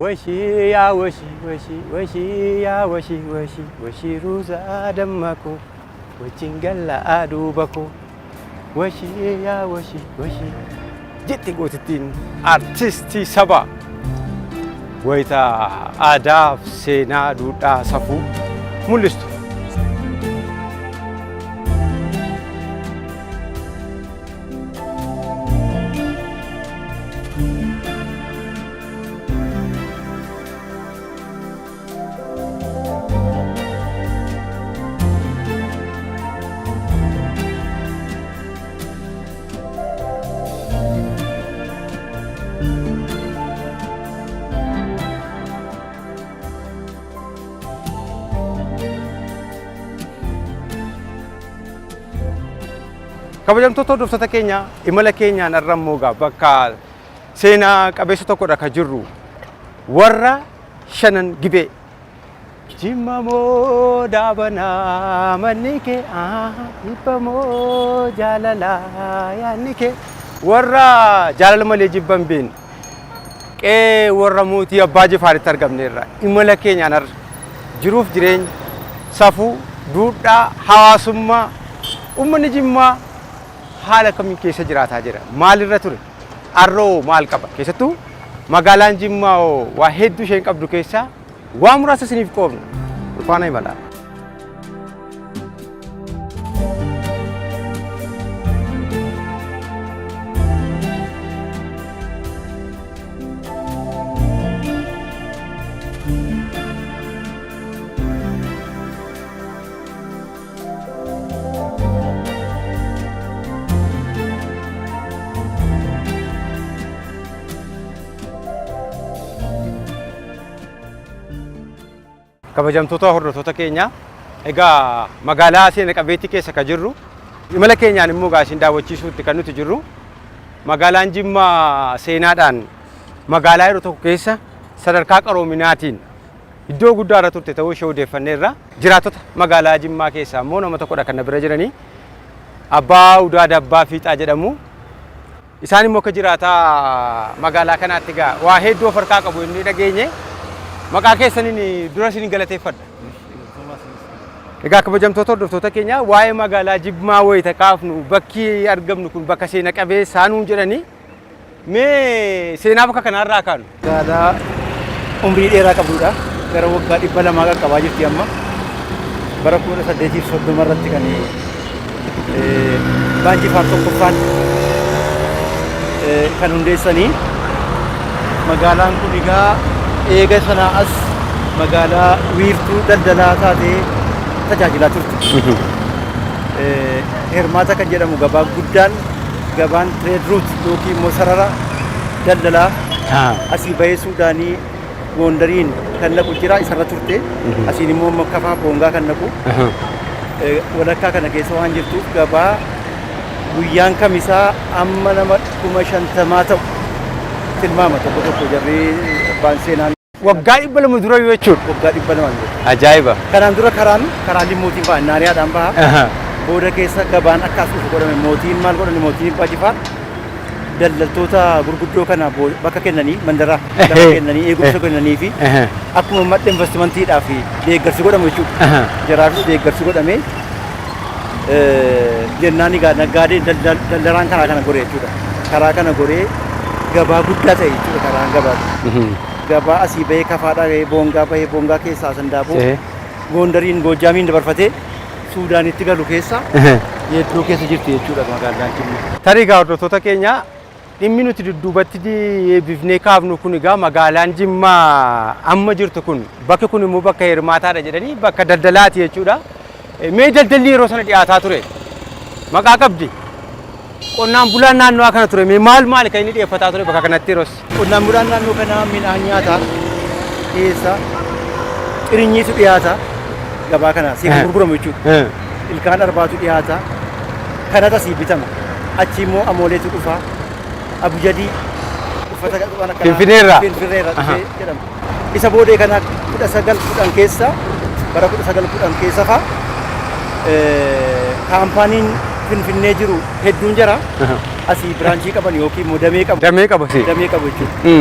Washi ya washi washi washi ya washi washi washi ruza damako wachingalla adubako washi ya washi washi jetti gootitiin artistii saba wayita aadaaf seenaa duudhaa safuu mul'istu. Kabajamtoota hordoftoota keenya imala keenyaan arrammoo bakka seenaa qabeessa tokkodha kan jirru warra shanan gibee jimma moo daabanaa manni kee dhibbamoo jaalalaa yaadni kee warra jaalala malee jibban beeknu qee warra mootii abbaa jifaaritti argamneerra imala keenyaan arra jiruuf jireenya safuu duudhaa hawaasummaa uummanni jimmaa haala kamiin keessa jiraataa jira maalirra ture arroo maal qaba keessattuu magaalaan Jimmaa waa hedduu isheen qabdu keessaa waa muraasa isiniif qoobna ulfaana imala. Kabajamtoota hordoftoota keenya egaa magaalaa seena qabeetti keessa ka jirru imala keenyaan immoo gaasiin daawwachiisuutti kan nuti jirru magaalaan Jimmaa seenaadhaan magaalaa yeroo tokko keessa sadarkaa qaroominaatiin iddoo guddaarra turte ta'uu ishee odeeffanneerra jiraattota magaalaa Jimmaa keessaa immoo nama tokkodha kan na bira jiranii Abbaa Udaa Dabbaa Fiixaa jedhamu isaan immoo akka jiraataa magaalaa kanaatti egaa waa hedduu of harkaa qabu inni dhageenye maqaa keessaniin dura isin galateeffadha. Egaa kabajamtoota hordoftoota keenya waa'ee magaalaa Jimmaa wayita kaafnu bakki argamnu kun bakka seena qabeessaa nuun jedhanii mee seenaa bakka kanarraa kaanu. Magaalaa umrii dheeraa qabdudha. Gara waggaa 200 qaqqabaa jirti amma. Bara 1830 irratti kan Baanjifaar tokkoffaan kan hundeessanii magaalaan kun egaa eega sanaa as magaalaa wiirtuu daldalaa taatee tajaajilaa turte. Hirmaata kan jedhamu gabaa guddaan gabaan trade route yookiin immoo sarara daldalaa asii bahee Suudaanii Gondariin kan naqu jira isarra turte. Asiin immoo kafaa Boongaa kan naqu. Walakkaa kana keessa waan jirtuuf gabaa guyyaan kamisaa amma nama 50,000 ta'u tilmaama tokko tokko jarree abbaan seenaan. Waggaa 200 dura jechuudha. Waggaa 200. Ajaa'iba. Kanaan dura karaa mootiin ba'a naariyaadhaan baha. Booda keessa gabaan akkas dhufu godhame mootiin maal godhani mootiin Baanjifaar daldaltoota gurguddoo kana bakka kennanii mandaraa bakka kennanii eegumsa kennanii fi akkuma madda investimentiidhaaf deeggarsi godhamu jechuudha. Jaraafis deeggarsi godhame jennaan egaa naggaadeen daldalaan karaa kana goree jechuudha. Karaa kana goree gabaa guddaa ta'e jechuudha karaan gabaa. Gabaa asii bahee kafaadhaa bahee Boongaa keessaa Sandaaboo Gondariin Goojjaamiin dabarfatee Suudaanitti galu keessa yedduu keessa jirti jechuudha magaalaan Jimmaa. Tarii egaa hordoftoota keenya dhimmi nuti dudduubatti deebifnee kaafnu kun egaa magaalaan Jimmaa amma jirtu kun bakki kun immoo bakka hirmaataadha jedhanii bakka daldalaati jechuudha. Mee daldalli yeroo sana dhiyaataa ture maqaa qabdi. Qonnaan bulaan naannoo kana ture mee maal kan inni dhiyeeffataa ture bakka kanatti yeroos. Qonnaan bulaan naannoo kana midhaan nyaataa keessa qirinyiitu dhiyaata gabaa kana si gurguramu jechuudha. Ilkaan arbaatu dhiyaata kanatu asii bitama. Achi immoo amooleetu dhufa abjadii uffata waan akka Finfinneerraa jedhama. Isa boodee kana 1910 keessa bara 1910 keessa fa kaampaaniin Finfinnee jiru hedduun jira. Asii biraanchii qaban yookiin immoo damee qabu. Damee qabu jechuudha.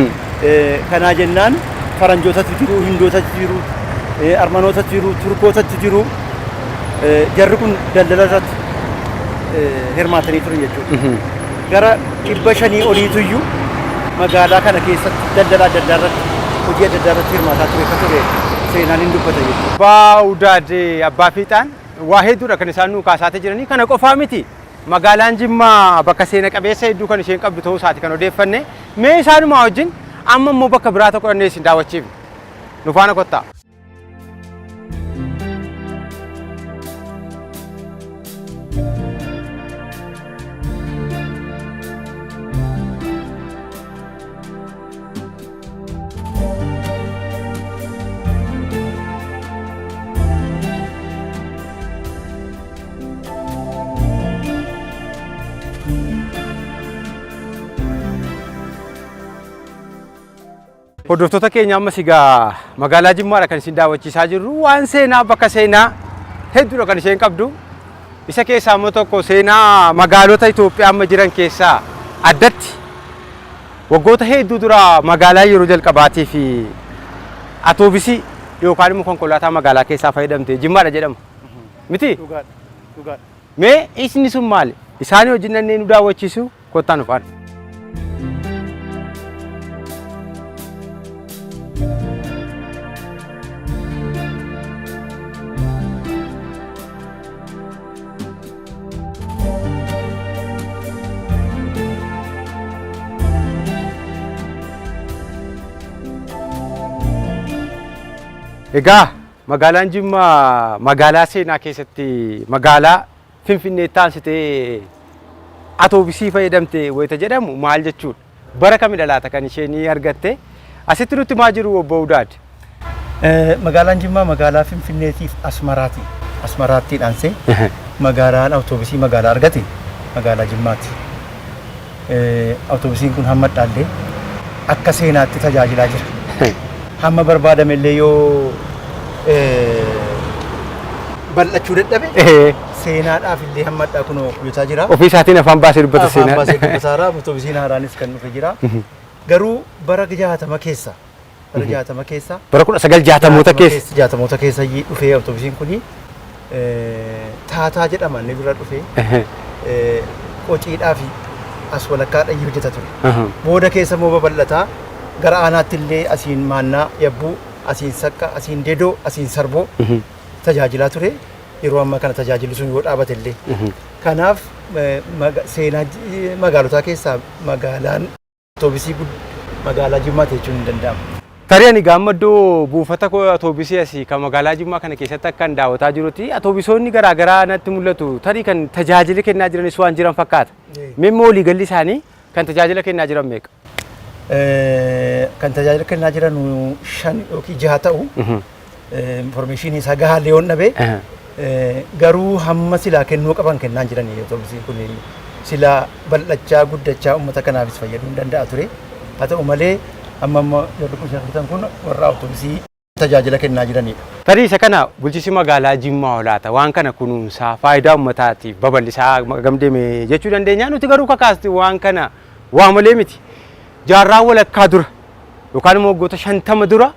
Kanaa jennaan faranjootatu jiru, hindootatu jiru, armanootatu jiru, turkootatu jiru. Jarri kun daldala irratti hirmaatanii turan jechuudha. Gara 500 oliitu iyyuu magaalaa kana keessatti daldala adda addaa irratti hojii adda addaa irratti hirmaataa ture seenaan hin dubbata jechuudha. Abbaa Udaad Abbaa Fiixaan waa hedduudha kan isaan nuu kaasaatee jiranii kana qofaa miti. Magaalaan Jimmaa bakka seena qabeessa hedduu kan isheen qabdu ta'uu isaati kan odeeffanne. Mee isaanuma wajjin amma immoo bakka biraa tokko dhannee isin daawwachiifne. Nu faana kottaa. Hordoftoota keenya ammas egaa magaalaa Jimmaadha kan isin daawwachiisaa jirru. Waan seenaa bakka seenaa hedduudha kan isheen qabdu. Isa keessaa immoo tokko seenaa magaalota Itoophiyaa amma jiran keessaa addatti waggoota hedduu dura magaalaa yeroo jalqabaatii fi atoobisii yookaan immoo konkolaataa magaalaa keessaa fayyadamte Jimmaadha jedhama. Miti? Dhugaadha. Mee isni sun maali? Isaanii wajjin nannee nu daawwachiisu kottaa nu faana. Egaa magaalaan Jimmaa magaalaa seenaa keessatti magaalaa Finfinnee taasitee atoobisii fayyadamte wayita jedhamu maal jechuudha? Bara kamidha laata kan isheen argatte? Asitti nutti maa jiru obbo Udaad? Magaalaan Jimmaa magaalaa Finfinneetiif Asmaraati. Asmaraattiin ansee magaalaan atoobisii magaalaa argate magaalaa Jimmaati. Atoobisiin kun hamma dhaallee akka seenaatti tajaajilaa jira. Hamma barbaadame illee yoo bal'achuu dadhabe seenaadhaaf illee hammadhaa kunoo hojjetaa jira. Ofii isaatiin afaan baasee dubbata seenaa. Afaan baasee dubbataara. Atoobisiin haaraanis kan dhufe jira. Garuu bara 60 keessa bara 60 keessa bara 1960moota keessa 60moota keessa dhufee atoobisiin kuni taataa jedhama inni dura dhufee qociidhaa fi as walakkaadhaan hojjeta ture. Booda keessa immoo babal'ataa gara aanaatti illee asiin maannaa yabbuu asiin sakka asiin dedoo asiin sarboo tajaajilaa ture. Yeroo ammaa kana tajaajilli sun yoo dhaabate illee kanaaf seenaa magaalotaa keessaa magaalaan atoobisii magaalaa Jimmaa jechuun hin danda'amu. Tarii ani gaammaddoo buufata atoobisii asii kan magaalaa Jimmaa kana keessatti akkan daawwataa jirutti atoobisoonni garaagaraa natti mul'atu. Tarii kan tajaajila kennaa jiranis waan jiran fakkaata. Mee walii galli isaanii kan tajaajila kennaa jiran meeqa? Kan tajaajila kennaa jiran 5 yookiin 6 ta'u. Information isaa gahaa leeyoon dhabee garuu hamma silaa kennuu qaban kennaa jiranii atoobisiin kun silaa bal'achaa guddachaa uummata kanaafis fayyaduu hin danda'a ture. Haa ta'u malee amma yeroo kun kun warra atoobisii tajaajila kennaa jiranidha. Tarii isa kana bulchiinsi magaalaa Jimmaa olaata waan kana kunuunsaa faayidaa uummataatiif babal'isaa gamdeeme jechuu dandeenya. Nuti garuu kakaasti waan kana waa malee miti. Jaarraa walakkaa dura yookaan immoo waggoota 50 dura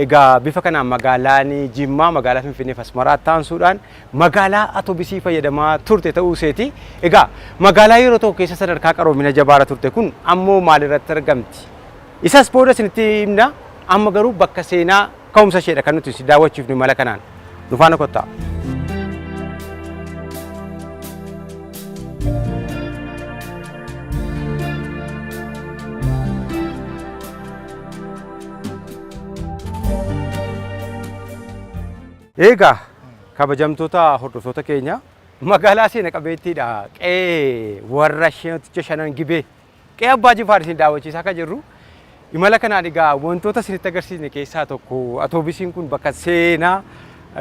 egaa bifa kanaan magaalaan Jimmaa magaalaa Finfinnee Asmaraatti taansuudhaan magaalaa atoobisii fayyadamaa turte ta'uu seeti. Egaa magaalaa yeroo tokko keessa sadarkaa qaroomina jabaara turte kun ammoo maalirratti argamti? Isas booda isinitti himna. Amma garuu bakka seenaa ka'umsa isheedha kan nuti daawwachiifnu mala kanaan. Nu faana kottaa. Egaa kabajamtoota hordoftoota keenya magaalaa seena qabeettiidha. Qe'ee warra Sheeticha Shanan Gibee qe'ee Abbaa Jifaar isin daawwachiisaa akka jirru. Imala kanaan egaa wantoota isinitti agarsiisne keessaa tokko atoobisiin kun bakka seenaa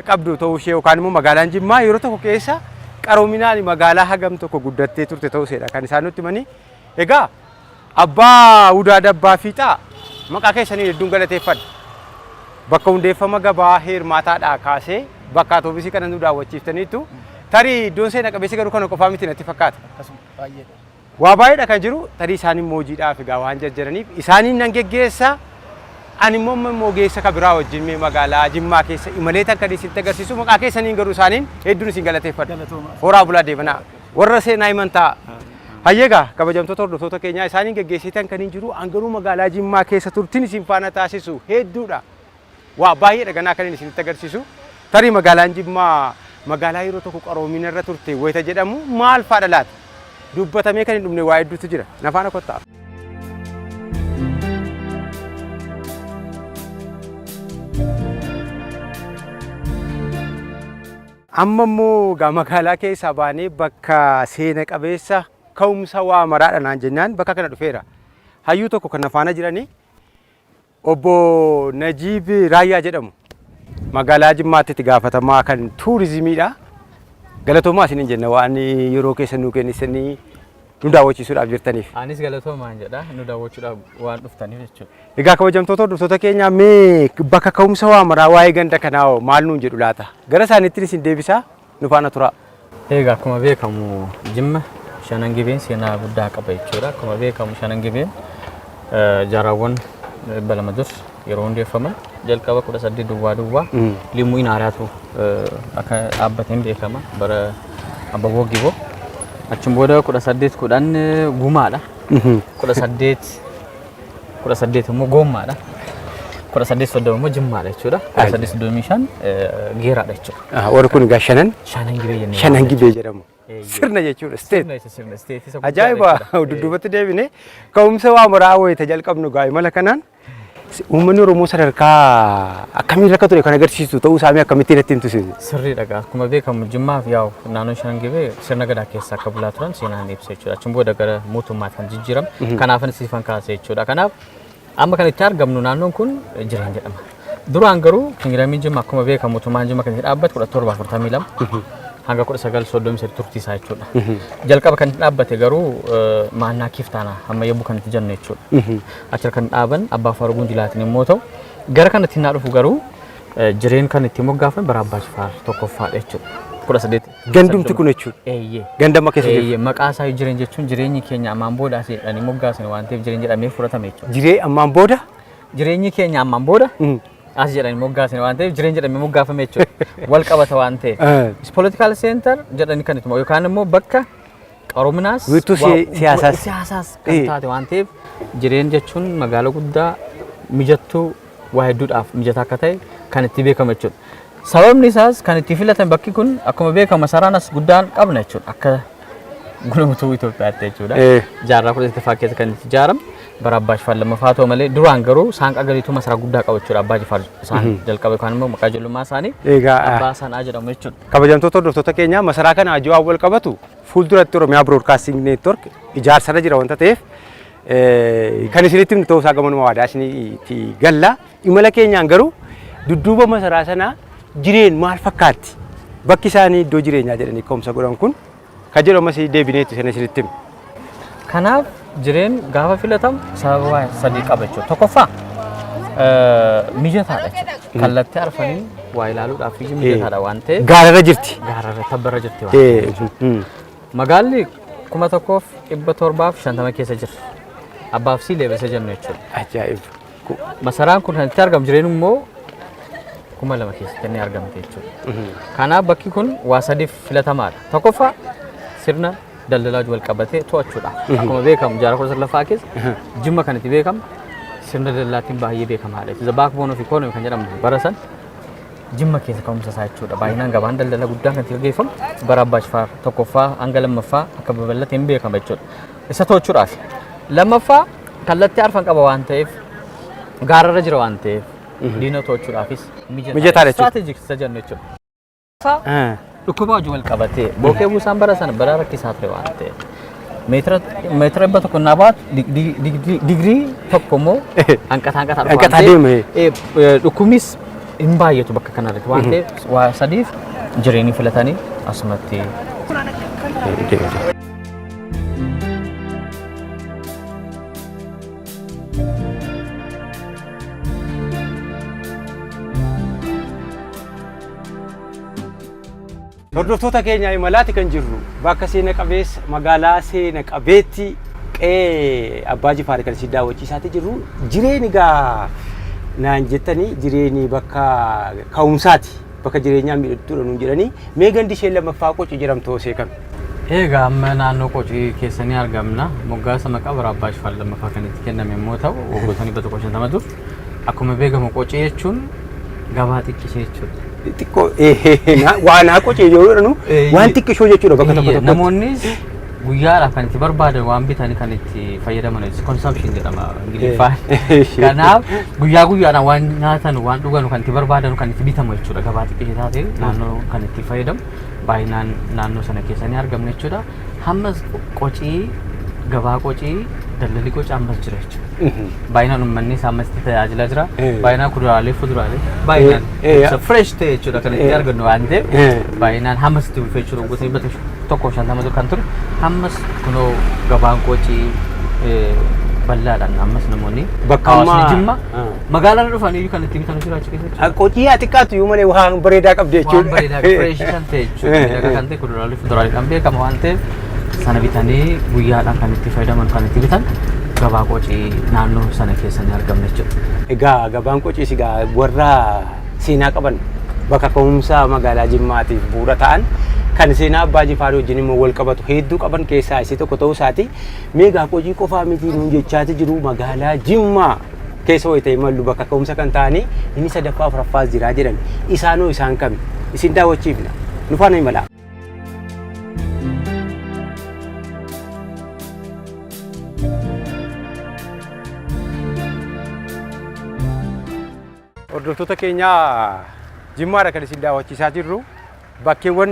qabdu ta'uu ishee yookaan immoo magaalaan Jimmaa yeroo tokko keessa qaroominaan magaalaa hagam tokko guddattee turte ta'uu isheedha kan isaan nutti himanii. Egaa Abbaa Udaad Abbaa Fiixaa maqaa keessanii hedduun galateeffadha. Bakka hundeeffama gabaa hirmaataadhaa kaasee bakka atoobisii kana nu daawwachiiftaniitu tarii iddoon seena qabeessi garuu kana qofaa miti natti fakkaata. Waa baay'eedha kan jiru tarii isaanii moojiidhaaf egaa waan jarjaraniif isaaniin nan geggeessa Ani immoo ogeessa kabiraa wajjin mee magaalaa Jimmaa keessa imaleetan kan isin agarsiisu maqaa keessaniin garuu isaaniin hedduun isin galateeffadha. Horaa bulaa deebanaa. Warra seenaa himantaa. Hayyeegaa kabajamtoota hordoftoota keenyaa isaaniin geggeessitan kan hin jiru angaruu magaalaa Jimmaa keessa turtiin isin faana taasisu hedduudha. Waa baay'ee dhaganaa kan isin agarsiisu. Tarii magaalaan Jimmaa magaalaa yeroo tokko qaroomina irra turte wayita jedhamu maal faadha laata? Dubbatamee kan hin dhumne waa hedduutu jira. Nafaana kottaa. Amma immoo magaalaa keessaa baanee bakka seena qabeessa ka'umsa waa maraadha naan jennaan bakka kana dhufeera. Hayyuu tokko kan nafaana jiranii obbo Najiib Raayyaa jedhamu. Magaalaa Jimmaatti itti gaafatamaa kan tuurizimiidha. Galatoomaa isin hin jenna waan yeroo keessa nuu kennitanii nu daawwachiisuudhaaf jirtaniif. Anis galatoomaa jedha nu daawwachuudhaaf waan dhuftaniif jechuudha. Egaa kabajamtoota hordoftoota keenyaa mee bakka ka'umsa waa maraa waa'ee ganda kanaa maal nuun jedhu laata? Gara isaaniitti isin deebisaa nu faana tura. Egaa akkuma beekamu Jimma Shanangibeen seenaa guddaa qaba jechuudha. Akkuma beekamu Shanangibeen jaarraawwan balama dur yeroo hundeeffaman jalqaba 18 duwwaa limuu inaaraatu akka dhaabbateen beekama bara Abbaboo Giboo. Achum booda 18 gumaadha. 18 immoo goommaadha. 18 immoo jimmaadha jechuudha. 18 geeraadha jechuudha. Warri kun egaa Shanangibee jedhamu. Sirna jechuudha. Sirna. Ajaa'iba! Dudduubatti deebine ka'umsa waa maraa wayita jalqabnu gaa imala kanaan uummanni Oromoo sadarkaa akkamiin akka ture kan agarsiisu ta'uu isaa akkamittiin ittiin tusisu. Sirriidha gaa akkuma beekamu Jimmaaf yaa'u naannoo Shanangibee sirna gadaa keessa akka bulaa turan seenaan ibsa jechuudha. Achum booda gara mootummaatti kan jijjiiramu. Kanaaf siifan kaase jechuudha. Kanaaf amma kan itti argamnu naannoon kun Jireen jedhama. Duraan garuu Kingiramiin Jimmaa akkuma beekamu mootummaan Jimmaa kan itti dhaabbate 1742 hanga 1933 turtii isaa jechuudha. Jalqaba kan itti dhaabbate garuu maannaa Kiftaanaa amma yommuu kan itti jennu jechuudha. Achi kan dhaaban Abbaa Faaruu Guunjilaatiin immoo ta'u gara kanatti naa dhufu garuu Jireen kan itti moggaafame bara Abbaa Jifaar tokkoffaadha jechuudha. 18 Gandumti kun jechuudha. Gandama keessa jiru. Maqaa isaa Jireen jechuun jireenyi keenya ammaan booda asii jedhanii moggaasne waan ta'eef Jireen jedhamee fudhatame jechuudha. Jiree ammaan booda? Jireenyi keenya ammaan booda as jedhanii moggaasne waan ta'eef Jireen jedhamee moggaafame jechuudha. Wal qabata waan ta'eef. Political center jedhanii kan itti yookaan immoo bakka qaroominaas wiirtuu siyaasaas kan taate waan ta'eef Jireen jechuun magaalaa guddaa mijattuu waa hedduudhaaf mijataa akka ta'e kan itti beekamu jechuudha. Sababni isaas kan itti filatan bakki kun akkuma beekamu masaraanas guddaan qabna jechuudha. Akka guutummaa Itoophiyaatti jechuudha. Jaarraa 18 keessa kan itti ijaarame bara Abbaa Jifaar lammaffaa ta'u malee duraan garuu saanqa galiitu masaraa guddaa qaba jechuudha. Abbaa Jifaar isaan jalqabe yookaan immoo maqaa ijoollummaa isaanii Abbaa Sanaa jedhamu jechuudha. Kabajamtoota hordoftoota keenyaa masaraa kana ajoo wal qabatu fuulduratti Oromiyaa Broadcasting Network ijaarsarra jira wanta ta'eef kan isinitti ta'uu isaa gamanuma waadaa isinitti galla. Imala keenyaan garuu dudduuba masaraa sanaa Jireen maal fakkaatti? Bakki isaanii iddoo jireenyaa jedhanii ka'umsa godhan kun kan jedhamu asii deebineetti sana isinitti himu. Kanaaf Jireen gaafa filatamu sababa sadii qaba jechuudha. Tokkoffaa mijataadha jechuudha. Kallattii arfanii waa ilaaluudhaaf mijataadha waan ta'eef. Gaararra jirti. Gaararra tabbarra jirti waan ta'eef. Magaalli 1750 keessa jirti. Abbaaf Siilee beessa jennu jechuudha. Ajaa'iba! Masaraan kun kan itti argamu Jireen immoo 2000 keessatti ni argamte jechuudha. Kanaaf bakki kun waa sadiif filatamaadha. Tokkoffaa sirna daldalaa wal qabatee to'achuudha. Akkuma beekamu jaarraa 19 keessa Jimma kan itti beekamu sirna daldalaatiin baay'ee beekamaadha. The backbone of economy kan jedhamu bara san Jimma keessa ka'umsa isaa jechuudha. Baay'inaan gabaan daldala guddaan kan itti gaggeeffamu bara Abbaa Jifaar tokkoffaa hanga lammaffaa akka babal'atee hin beekama jechuudha. Isa to'achuudhaaf. Lammaffaa kallattii arfan qaba waan ta'eef gaararra jira waan ta'eef diina to'achuudhaafis mijataadha jechuudha. Strategic isa jennu jechuudha. Dhukkuba wajjin wal qabatee bookee buusaan bara sana bara rakkisaa ture waan ta'eef meetira dhibba tokko naa baatu digirii tokko immoo hanqataa deema. Dhukkubnis hin baay'atu bakka kanarratti waan ta'eef waa sadiif Jireenii filatanii asumatti. Hordoftoota keenya imalaatti kan jirru bakka seena qabeessa magaalaa seena qabeetti qe'ee Abbaa Jifaar kan isin daawwachiisaatti jirru Jireen egaa naan jettanii jireenyi bakka ka'umsaati. Bakka jireenyaa miidhagduudha nuun jedhanii mee gandi ishee lammaffaa Qocii jedhamtu osoo kam? Egaa amma naannoo Qocii keessanii argamna. Moggaasa maqaa Barabbaa Shifaan lammaffaa kan itti kenname yommuu ta'u waggootni 150 akkuma beekamu Qocii jechuun gabaa xiqqishee jechuudha. Xiqqoo waan Qocii jedhu waan xiqqishoo jechuudha bakka tokko tokko. Namoonnis guyyaadhaaf kan itti barbaadan waan bitanii kan itti fayyadaman consumption jedhama Ingiliffaan. Kanaaf guyyaadhaan waan nyaatan waan dhugan kan itti barbaadan kan itti bitamu jechuudha gabaa xiqqishee taate naannoo kan itti fayyadamu baay'inaan naannoo sana keessanii argamne jechuudha. Hammas Qocii gabaa Qocii daldalli Qocii ammas jira jechuudha. Baay'inaan uummanni ammas itti tajaajilaa jira. Baay'inaan kuduraalee fuduraalee baay'inaan fresh ta'e jechuudha kan itti argannu waan ta'eef baay'inaan hammas itti bulfee jechuudha gosoonni tokko 50 kan ture hammas kunoo gabaan Qocii bal'aadhaan ammas namoonni hawaasni Jimma magaalaan dhufanii kan itti bitan jiraachuu keessatti. Qocii xiqqaatu yoo malee waan bareedaa qabdi jechuudha. Waan bareedaa fresh kan ta'e jechuudha. Kan ta'e kuduraalee fuduraalee kan beekamu waan ta'eef sana bitanii guyyaadhaan kan itti fayyadaman kan itti bitan gabaa Qocii naannoo sana keessanii argamne jechuudha. Egaa gabaan Qociis egaa warra seenaa qaban bakka ka'umsaa magaalaa Jimmaatiif bu'uura ta'an kan seenaa Abbaa Jifaar wajjin immoo wal qabatu hedduu qaban keessaa isa tokko ta'uu isaati. Meegaa Qocii qofaa miti nuun jechaati jiru magaalaa Jimmaa keessa wayita imallu bakka ka'umsa kan ta'anii inni sadaffaa afuraffaas jira jedhan isaanoo isaan kami isin daawwachiifna nu faana imala. Hordoftoota keenya Jimmaadha kan isin daawwachiisaa jirru. Bakkeewwan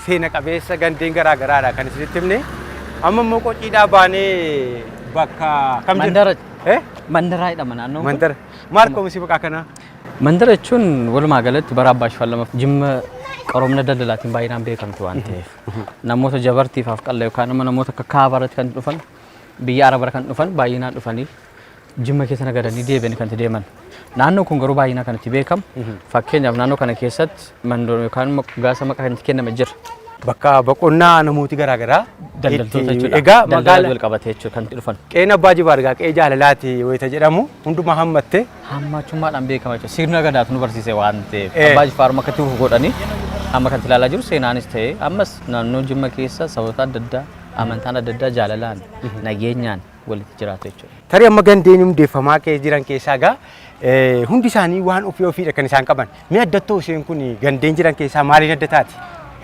seena qabeessa gandeen garaa garaadha kan isinitti himne. Amma immoo Qociidhaa baanee bakka kam Mandara. Mandara jedhama naannoo. Mandara. Maal qoomsi bakka kana? Mandara jechuun walumaa galatti Barabbaa Shifaan lammaffaa Jimma qaroomina daldalaatiin baay'inaan beekamtu waan ta'eef namoota jabartiifaaf qal'aa yookaan namoota akka kaabaratti kan dhufan biyya Arabaa kan dhufan baay'inaan dhufanii Jimma keessa nagadanii deebi'anii kan deeman. Naannoo kun garuu baay'inaan kan itti beekamu fakkeenyaaf naannoo kana keessatti mandoon yookaan moggaasa maqaa kan itti kenname jira. Bakka boqonnaa namooti garaa garaa daldaltoota jechuudha. Egaa magaalaa wal qabatee jechuudha kan itti dhufan. Qe'een Abbaa Jifaar egaa qe'ee jaalalaati wayita jedhamu hundumaa hammattee hammachummaadhaan beekama jechuudha. Sirna gadaatu nu barsiise waan ta'eef Abbaa Jifaar akka tuufu godhanii amma kan ilaalaa jiru seenaanis ta'ee ammas naannoo Jimma keessa saboota adda addaa amantaan adda addaa jaalalaan nageenyaan walitti jiraatu jechuudha. Tarii amma gandeen hundeeffamaa keessa jiran keessaa egaa hundi isaanii waan ofii ofiidha kan isaan qaban. Mee addattoo isheen kun gandeen jiran keessaa maaliin adda taati?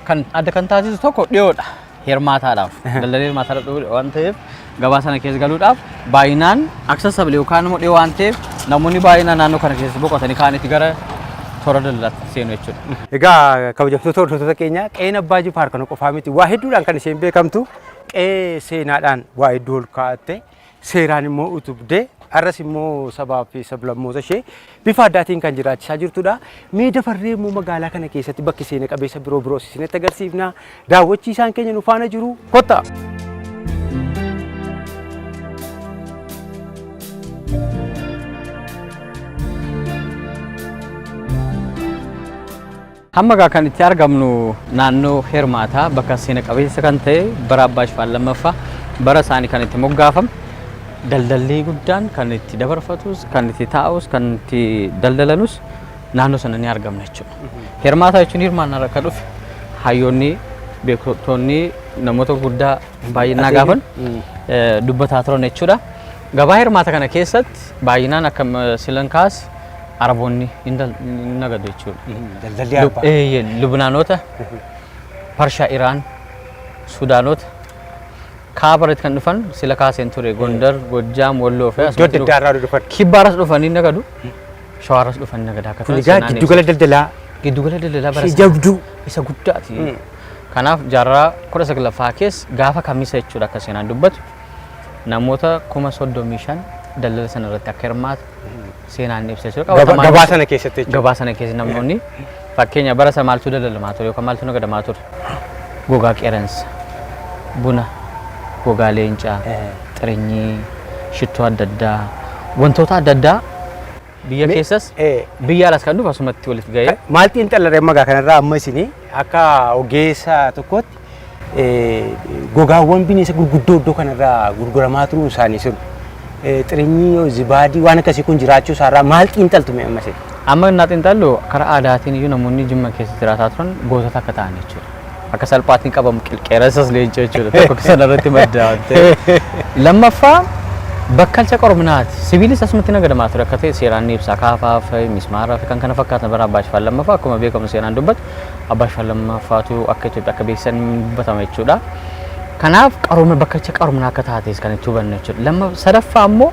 Kan adda kan taasisu tokko dhiyoodha. Hirmaataadhaaf daldalli hirmaataadhaaf waan ta'eef gabaa sana keessa galuudhaaf baay'inaan accessible yookaan immoo dhiyoo waan ta'eef namoonni baay'inaan naannoo kana keessa boqotanii kaanitti gara toora daldalaatti seenu jechuudha. Egaa kabajamtoota hordoftoota keenya qe'een Abbaa Jifaar kana qofaa miti waa hedduudhaan kan isheen beekamtu qe'ee seenaadhaan waa hedduu ol kaa'atte seeraan immoo utubdee arras immoo sabaa fi sablammoota ishee bifa addaatiin kan jiraachisaa jirtudha. Mee dafarree immoo magaalaa kana keessatti bakki seena qabeessa biroos isinitti agarsiifna. Daawwachiisaan keenya nu faana jiru kottaa. Hamma gaa kan itti argamnu naannoo Hirmaataa bakka seena qabeessa kan ta'e Barabbaa Shifaan lammaffaa bara isaanii kan itti moggaafame daldalli guddaan kan itti dabarfatus kan itti taa'us kan itti daldalanus naannoo sana ni argamna jechuudha. Hirmaataa jechuun hirmaannaa akka dhufe hayyoonni beektonni namoota guddaa baay'inaan gaafan dubbataa turan jechuudha. Gabaa Hirmaataa kana keessatti baay'inaan akka Silankaas Araboonni nagadu jechuudha. Daldalli Arabaa. Lubnaanota, Parshaa, Iraan, Sudaanota kaabaratti kan dhufan sila kaaseen ture Gondar, Gojjaam, Walloo fi Iddoo adda addaa dhufan. Kibbaaras dhufanii nagadu, Shawaaras dhufanii nagadu akka ta'an. Egaa giddugala daldalaa. Giddugala daldalaa bara jabduu isa guddaati. Kanaaf jaarraa 19ffaa keessa gaafa kamisa jechuudha akka seenaan dubbatu namoota 35,000 daldala sana irratti akka hirmaatu seenaan ibsa jechuudha. Gabaa sana keessatti jechuudha. Gabaa sana keessa namoonni fakkeenya bara sana maaltu daldalamaa ture yookaan maaltu nagadamaa ture. Gogaa qeeransa, buna, gogaa leencaa, xirinyii, shittoo adda addaa, wantoota adda addaa biyya keessas biyya alas kan dhufu asumatti walitti ga'ee. Maalti intallaree magaa kanarraa amma isinii akka ogeessa tokkotti gogaawwan bineensa gurguddoo iddoo kanarraa gurguramaa turuu isaanii sirru. xirinyii zibaadii waan akkasii kun jiraachuu isaarraa maal xiinxaltu mee ammasee? Amma innaa xiinxallu karaa aadaatiin iyyuu namoonni Jimma keessa jiraataa turan gootota akka ta'an jechuudha. Akka salphaatiin qabamu qilqeeressas leencoo jechuudha. Tokko sanarratti madda waan ta'eef. Lammaffaa bakkalcha qorminaati. Sibiilis asumatti nagadamaa ture akka ta'e seeraan ni ibsa. Kaafaa fi mismaaraa fi kan kana fakkaatan bara Abbaa Shifaan lammaffaa akkuma beekamu seenaan dubbatu Abbaa Shifaan lammaffaatu akka Itoophiyaa akka beeksisan dubbatama jechuudha. Kanaaf qarooma bakkalcha qorminaa akka taates kan itti hubannu jechuudha. Sadaffaa immoo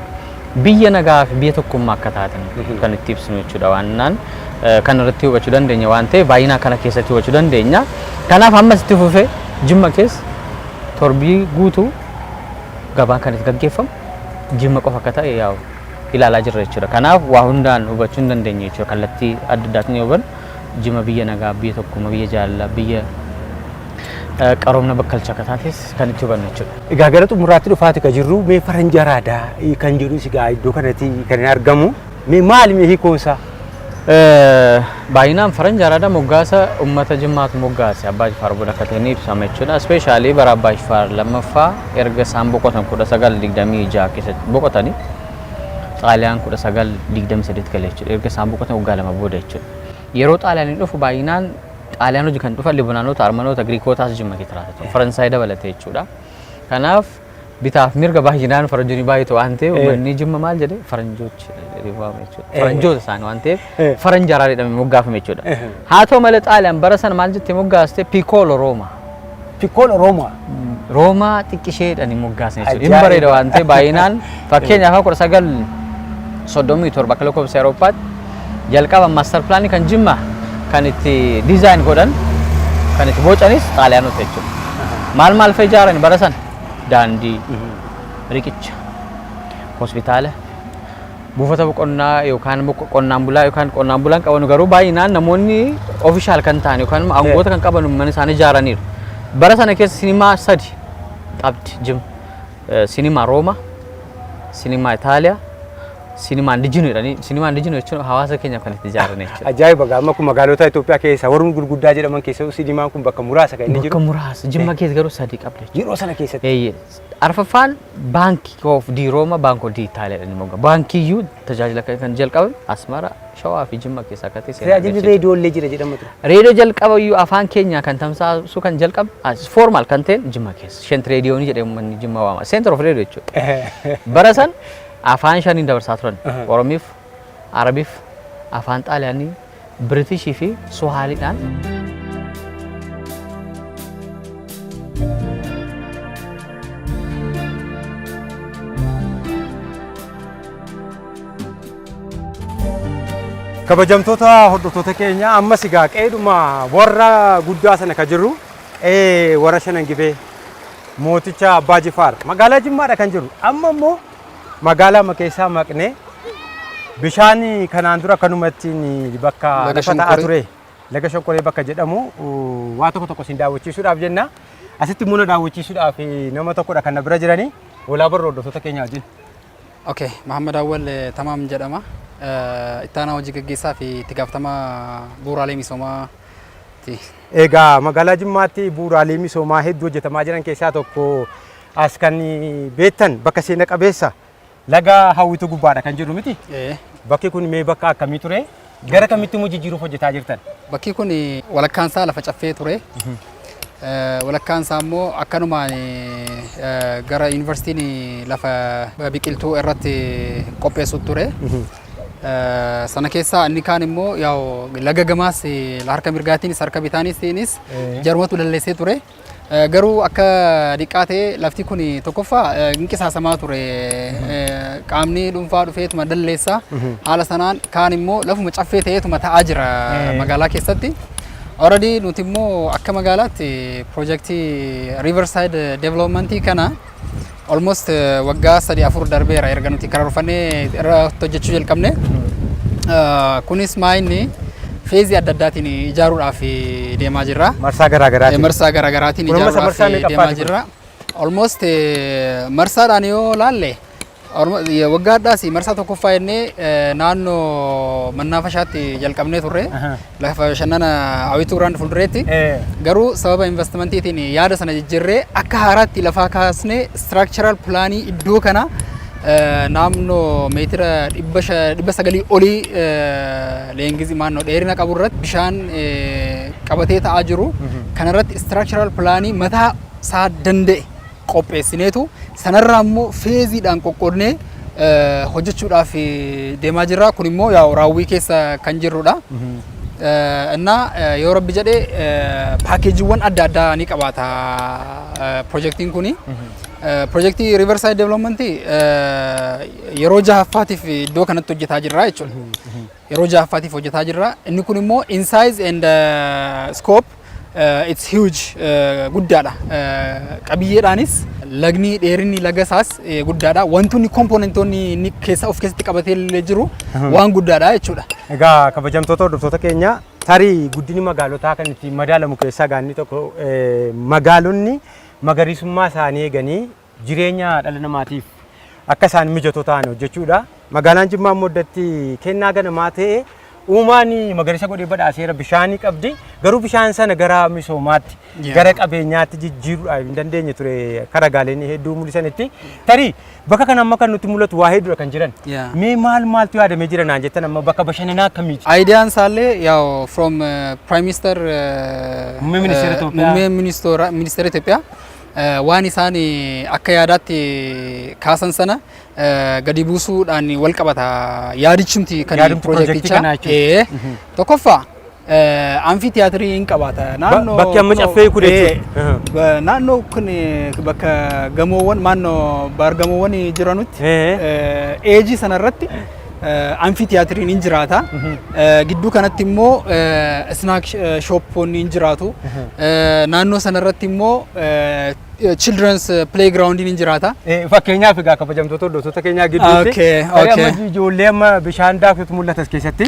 biyya nagaa fi biyya tokkummaa akka taatan kan itti ibsinu jechuudha. Waannaan kan irratti hubachuu dandeenya waan ta'eef baay'inaa kana keessatti hubachuu dandeenya. Kanaaf ammas itti fufee Jimma keessa torbii guutuu gabaan kan itti gaggeeffamu Jimma qofa akka ta'e yaa'u ilaalaa jirra jechuudha. Kanaaf waa hundaan hubachuu hin dandeenye jechuudha. Kallattii adda addaatiin yoo hubannu Jimma biyya nagaa, biyya tokkummaa, biyya jaalalaa, biyya qaroomna bakkalcha akka taates kan itti hubannu jechuudha. Egaa gara xumuraatti dhufaati kan jirru mee faranja araadaa kan jedhu sigaa iddoo kanatti kan argamu mee maali mee hiikoonsaa? Baay'inaan faranja araadaa moggaasa uummata Jimmaatu moggaase Abbaa Jifaar booda akka ta'e ni ibsama jechuudha. Ispeeshaalii bara Abbaa Jifaar lammaffaa erga isaan boqotan 1926 keessatti boqotanii Xaaliyaan 1928 galee jechuudha. Erga isaan boqotan waggaa lama booda jechuudha. Yeroo Xaaliyaaniin dhufu baay'inaan Xaaliyaan hojii kan dhufan Libanaanota, Armanoota, Giriikootaas Jimma keessa jiraatu. Faransaay dabalatee jechuudha. Kanaaf bitaaf mirga baay'inaan faranjoonni baay'atu waan ta'eef uummanni Jimma maal jedhee faranjoochi rifaame jechuudha. Faranjoota isaanii waan ta'eef faranja araadaa jedhamee moggaafame jechuudha. Haa ta'u malee Xaaliyaan bara sana maal jettee moggaaste Piccolo Roma. Piccolo Roma. Roma xiqqisheedhaan moggaasan jechuudha. Inni bareeda waan ta'eef baay'inaan fakkeenyaaf 1937 bakka lakkoofsa Awurooppaatti jalqaba maaster pilaanii kan Jimma kan itti diizaayin godhan kan itti bocanis Xaaliyaanota jechuudha. Maal fa'aa ijaaran bara sana daandii, riqicha, hospitaala, buufata boqonnaa yookaan qonnaan bulaa yookaan qonnaan bulaan qaban garuu baay'inaan namoonni ofishaal kan ta'an yookaan aangoota kan qaban mana isaanii ijaaraniiru. Bara sana keessa sinimaa 3 qabdi Jimma. Sinimaa Rooma, sinimaa Itaaliyaa, sinimaa Indijinoo jedhanii sinimaa Indijinoo jechuun hawaasa keenyaaf kan itti ijaaran jechuudha. Ajaa'iba gaama kun magaalota Itoophiyaa keessa warreen gurguddaa jedhaman keessa sinimaan kun bakka muraasa kan inni jiru. Bakka muraasa Jimma keessa garuu 3 qabdi. Yeroo sana keessatti. Arfaffaan baankii of di Rooma baankii of di Itaaliyaa jedhanii moggaa. Baankiiyyuu tajaajila kan jalqaban Asmara, Shawaa fi Jimma keessa akka ta'e. Tajaajilli reediyoo illee jira jedhama ture. Reediyoo jalqabayyuu afaan keenyaa kan tamsaasu kan jalqabe formal kan ta'e Jimma keessa. Shent reediyoonii jedhee uummanni Jimma waama. Center of Radio jechuudha. Bara san afaan shaniin dabarsaa turan. Oromiif, Arabiif, afaan Xaaliyaanii, Biritishii fi Suwaaliidhaan. Kabajamtoota hordoftoota keenya ammas egaa qeeduma warra guddaa sana kan jirru warra shanan gibee mooticha Abbaa Jifaar magaalaa Jimmaadha kan jiru. Amma immoo magaalaa keessaa maqnee bishaan kanaan dura kanumatti bakka lafa ta'aa ture laga Shonkoree bakka jedhamu waa tokko siin daawwachiisuudhaaf jenna. Asitti immoo daawwachiisuudhaaf nama tokkodha kan na bira jiranii walaa barra hordoftoota keenya wajjin. Okay, Muhammad Awwal Tamaam jedhama. Ittaanaa hojii gaggeessaa fi itti gaafatamaa bu'uuraalee misoomaati. Egaa magaalaa Jimmaatti bu'uuraalee misoomaa hedduu hojjetamaa jiran keessaa tokko as kan beektan bakka seena qabeessa laga Hawwituu gubbaadha kan jedhu miti. Bakki kun mee bakka akkamii ture? Gara kamitti immoo jijjiiruuf hojjetaa jirtan? Bakki kun walakkaansaa lafa caffee ture. Walakkaansaa immoo akkanumaan gara yuunivarsiitiin lafa biqiltuu irratti qopheessu ture. Sana keessa inni kaan immoo laga gamaas harka mirgaatiinis harka bitaaniinis jarumatu lalleessee ture. Garuu akka dhiqaatee lafti kun tokkoffaa inqisaasamaa ture. Qaamni dhuunfaa dhufeetuma dalleessa. Haala sanaan kaan immoo lafuma caffee ta'eetuma ta'aa jira magaalaa keessatti. Already nuti immoo akka magaalaatti projektii Riverside Development kana almost waggaa 3-4 darbeera erga nuti karoorfannee irra hojjechuu jalqabne. Kunis maayinni feezii adda addaatiin ijaaruudhaaf deemaa jirra. Marsaa garaagaraatiin. Marsaa garaagaraatiin ijaaruudhaaf deemaa jirra. Almost marsaadhaan yoo laalle waggaa addaas marsaa tokkoffaa jennee naannoo Mannaafashaatti jalqabnee turre lafa bashannana Hawwituu Grand Fuuldureetti garuu sababa investimentiitiin yaada sana jijjiirree akka haaraatti lafaa kaasnee structural plaanii iddoo kana naannoo meetira 900 olii leengizi maannoo dheerina qabu irratti bishaan qabatee ta'aa jiru. Kanarratti structural plaanii mataa isaa danda'e qopheessineetu sanarraa immoo feeziidhaan qoqqoodnee hojjechuudhaaf deemaa jirra. Kun immoo yaa'u raawwii keessa kan jirrudha. እና የወረብ ጀዴ ፓኬጂውን አዳ አዳ ኒ ቀባታ ፕሮጀክቲን ኩኒ ፕሮጀክቲ ሪቨርሳይድ ዴቨሎፕመንት የሮጃ ሀፋቲፍ ዶ ከነቶ ጀታ ጅራ ይችላል የሮጃ ሀፋቲፍ ጀታ ጅራ እኒ ኩኒ ሞ ኢን ሳይዝ ኤንድ ስኮፕ ኢትስ ሂውጅ ጉዳዳ ቀብዬዳኒስ ለግኒ ዴሪኒ ለገሳስ ጉዳዳ ወንቱኒ ኮምፖነንቶኒ ኒ ኬሳ ኦፍ ኬስ ተቀበቴል ጅሩ ዋን ጉዳዳ ይችላል Egaa kabajamtoota hordoftoota keenya tarii guddinni magaalotaa kan itti madaalamu keessaa gaanni tokko magaalonni magariisummaa isaanii eeganii jireenya dhala namaatiif akka isaan mijatoo ta'an hojjechuudha. Magaalaan Jimmaa moddatti kennaa ganamaa ta'e uumaan magariisa godhee badhaaseera bishaanii qabdi garuu bishaan sana gara misoomaatti gara qabeenyaatti jijjiiruudhaaf hin dandeenye ture karaa gaaleen hedduu mul'isanitti tarii bakka kana amma kan nutti mul'atu waa hedduudha kan jiran mee maaltu yaadamee jira naan jettan amma bakka bashannanaa akkamiiti? Aayidiyaan isaallee yaw from Prime Minister Muummee Ministeera Itoophiyaa waan isaan akka yaadaatti kaasan sana gadi buusuudhaan wal qabata yaadichumti kan piroojeektichaa tokkoffaa amfi tiyaatirii hin qabaata naannoo bakki amma caffee kudhee naannoo kun bakka gamoowwan maannoo baar gamoowwan jiranutti eejii sanarratti amfi tiyaatiriin hin jiraata gidduu kanatti immoo snack shoppoonni hin jiraatu naannoo sanarratti immoo children's playground hin jiraata. Fakkeenyaaf egaa kabajamtoota hordoftoota keenyaa gidduutti amma ijoollee amma bishaan daakutu mul'ata as keessatti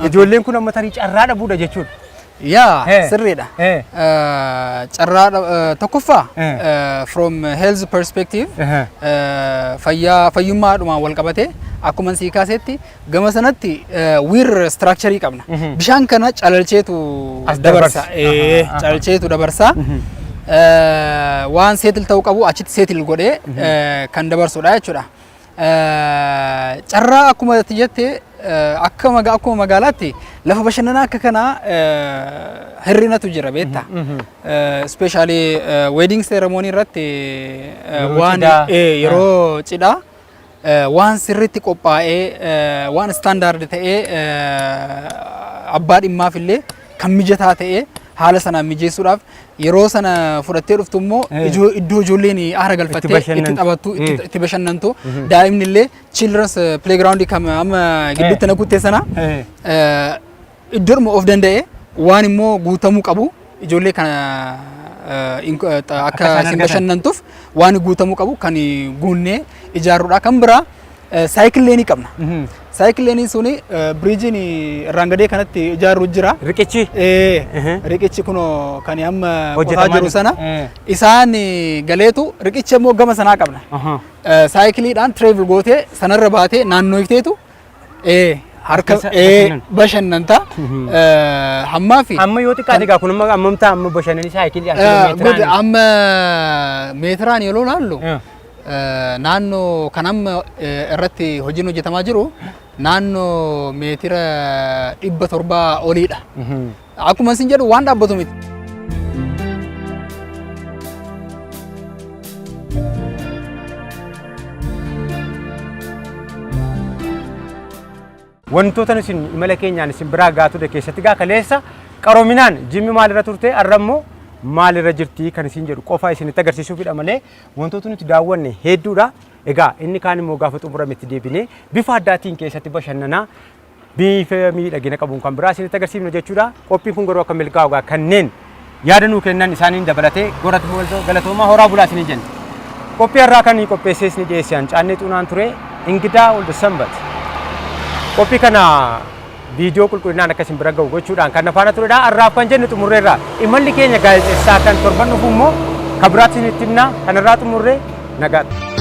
ijoolleen kun amma tarii carraa dhabuudha jechuudha. Yaa sirriidha. Carraa tokkoffaa from health perspective fayyummaadhumaan wal qabate akkuma sii kaasetti gama sanatti wir structure qabna. Bishaan kana calalcheetu dabarsa. Calalcheetu dabarsa. waan seetil ta'uu qabu achitti seetil godhee kan dabarsudha jechuudha. Carraa akkuma jette akkuma magaalaatti lafa bashannanaa akka kanaa hirrinatu jira beekta. Especially wedding ceremony irratti waan yeroo cidhaa waan sirriitti qophaa'ee waan standard ta'ee abbaa dhimmaaf illee kan mijataa ta'ee haala sanaan mijeessuudhaaf yeroo sana fudhattee dhuftu immoo iddoo ijoolleen aara galfattee itti taphattu itti bashannantu daa'imni illee children's playground kam amma gidduutti nakuttee sana iddoodhuma of danda'e waan immoo guutamuu qabu ijoollee kana akka isin bashannantuuf waan guutamuu qabu kan guunnee ijaarruudha. Kan biraa saayikil leenii qabna. Saayikil leenii suni biriijiin irraan gadee kanatti ijaarru jira. Riqichi? Riqichi kun kan amma qotaa jiru sana isaan galeetu riqicha immoo gama sanaa qabna. Saayikiliidhaan travel gootee sanarra baatee naannoo ifteetu harka bashannanta hammaa fi amma yoo xiqqaate egaa kun ammamtaa amma bashannanii saayikilii amma meetiraan yeroo laallu naannoo kan amma irratti hojiin hojjetamaa jiru naannoo meetira 700 oliidha. Akkuma isin jedhu waan dhaabbatu miti. Wantoota isin imala keenyaan isin biraa gaatuudha keessatti gaa kaleessa qaroominaan jimmi maalirra turte arrammoo maalirra jirti kan isin jedhu qofa isinitti agarsiisuufidha malee wantoota nuti daawwanne hedduudha. Egaa inni kaan immoo gaafa xumurametti deebinee bifa addaatiin keessatti bashannanaa bifa miidhagina qabuun kan biraa isinitti agarsiifnu jechuudha. Qophiin kun garuu akka milkaa'u kanneen yaada nuu kennan isaaniin dabalatee goratti galatoomaa horaa bulaa isiniin jenna. Qophii har'aa kan qopheessee isin dhiyeessan caannee xuunaan ture Ingidaa Woldesambat. Qophii kana viidiyoo qulqullinaan akkasiin bira ga'u gochuudhaan kan nafaana turedha. Har'aaf kan jennu xumurreerra. Imalli keenya gaazexeessaa kan torban dhufu immoo kan biraatti isinitti himna. Kanarraa xumurree nagaatti.